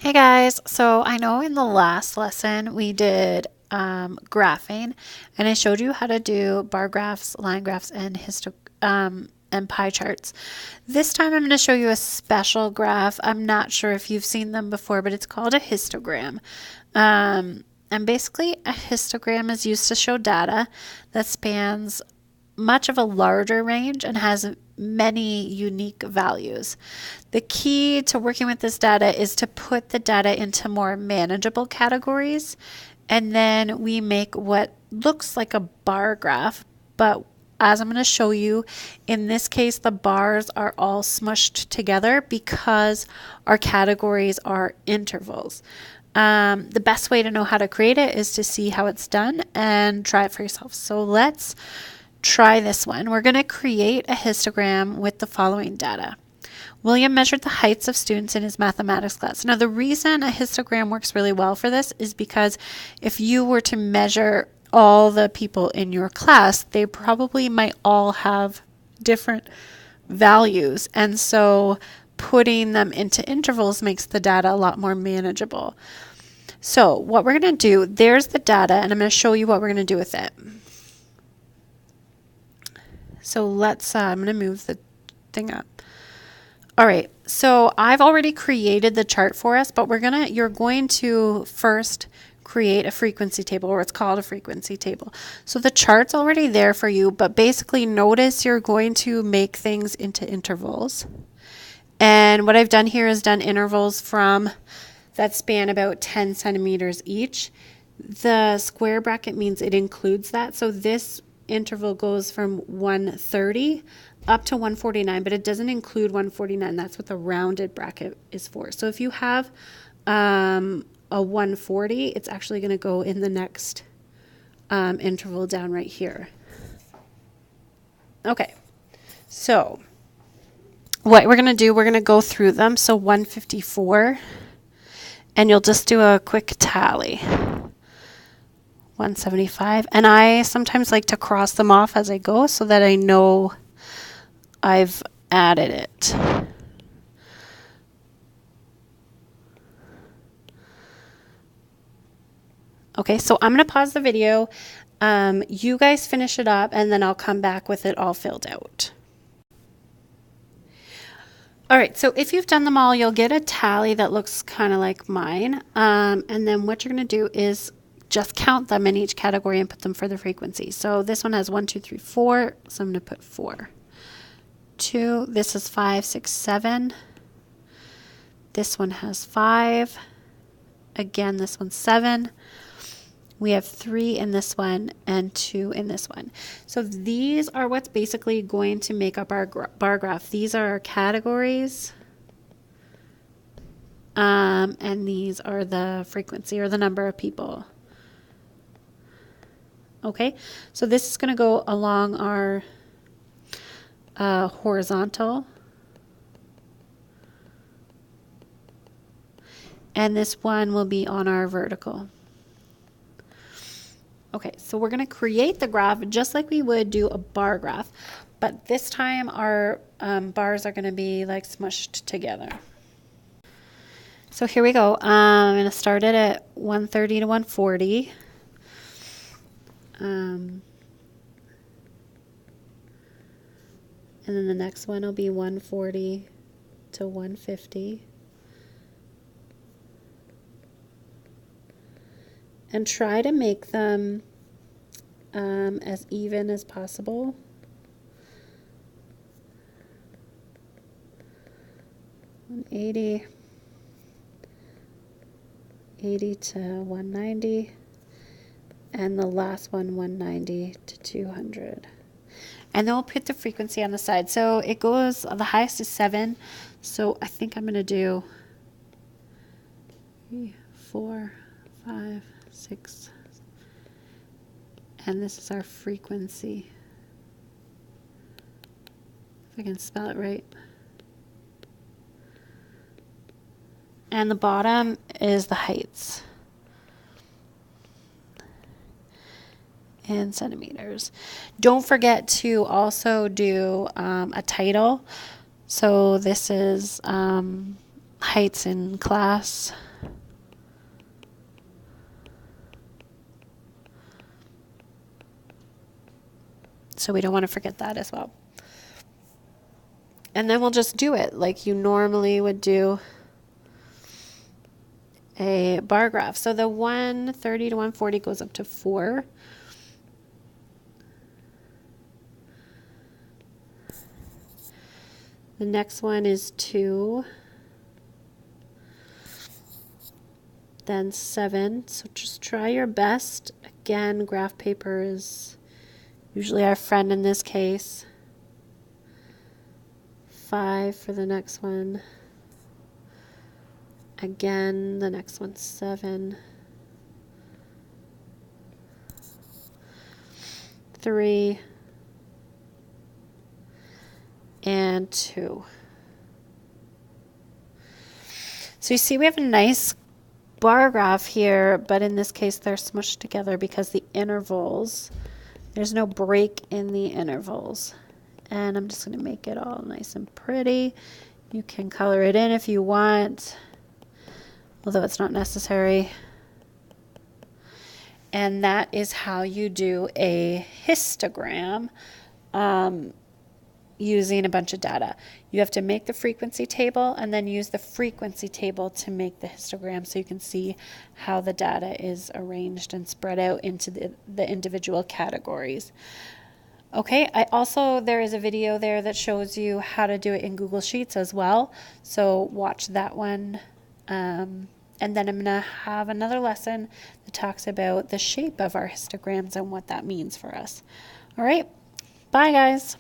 Hey guys, so I know in the last lesson we did graphing, and I showed you how to do bar graphs, line graphs, and pie charts. This time I'm going to show you a special graph. I'm not sure if you've seen them before, but it's called a histogram. And basically, a histogram is used to show data that spans much of a larger range and has many unique values. The key to working with this data is to put the data into more manageable categories, and then we make what looks like a bar graph, but as I'm going to show you, in this case, the bars are all smushed together because our categories are intervals. The best way to know how to create it is to see how it's done and try it for yourself. So let's try this one. We're going to create a histogram with the following data. William measured the heights of students in his mathematics class. Now, the reason a histogram works really well for this is because if you were to measure all the people in your class, they probably might all have different values. And so putting them into intervals makes the data a lot more manageable. So what we're going to do, there's the data, and I'm going to show you what we're going to do with it. So let's, I'm going to move the thing up. All right, so I've already created the chart for us, but you're going to first create a frequency table, or it's called a frequency table. So the chart's already there for you, but basically notice you're going to make things into intervals. And what I've done here is done intervals that span about 10 centimeters each. The square bracket means it includes that. So this interval goes from 130 up to 149, but it doesn't include 149. That's what the rounded bracket is for. So if you have a 140, it's actually going to go in the next interval down right here. Okay, so what we're going to do, we're going to go through them. So 154, and you'll just do a quick tally. 175, and I sometimes like to cross them off as I go so that I know I've added it. Okay, so I'm going to pause the video. You guys finish it up, and then I'll come back with it all filled out. All right, so if you've done them all, you'll get a tally that looks kind of like mine. And then what you're going to do is just count them in each category and put them for the frequency. So this one has 1, 2, 3, 4. So I'm going to put 4. 2. This is 5, 6, 7. This one has 5. Again, this one's 7. We have 3 in this one and 2 in this one. So these are what's basically going to make up our bar graph. These are our categories. And these are the frequency, or the number of people. Okay, so this is going to go along our horizontal. And this one will be on our vertical. Okay, so we're going to create the graph just like we would do a bar graph, but this time our bars are going to be like smushed together. So here we go. I'm going to start it at 130 to 140. And then the next one will be 140 to 150. And try to make them as even as possible. $180, $80 to $190, and the last one $190 to $200. And then we'll put the frequency on the side. So it goes, the highest is 7. So I think I'm going to do 3, 4, 5, 6, and this is our frequency. If I can spell it right. And the bottom is the heights in centimeters. Don't forget to also do a title. So this is heights in class, So we don't want to forget that as well. And then we'll just do it like you normally would do a bar graph. So the 130 to 140 goes up to 4. The next one is 2. Then 7. So just try your best. Again, graph paper is usually our friend in this case. 5 for the next one. Again, the next one's 7. 3. And 2. So you see we have a nice bar graph here, but in this case they're smushed together because the intervals, there's no break in the intervals. And I'm just going to make it all nice and pretty. You can color it in if you want, although it's not necessary. And that is how you do a histogram using a bunch of data. You have to make the frequency table and then use the frequency table to make the histogram so you can see how the data is arranged and spread out into the individual categories. Okay, there is a video there that shows you how to do it in Google Sheets as well. So watch that one. And then I'm going to have another lesson that talks about the shape of our histograms and what that means for us. All right, bye guys.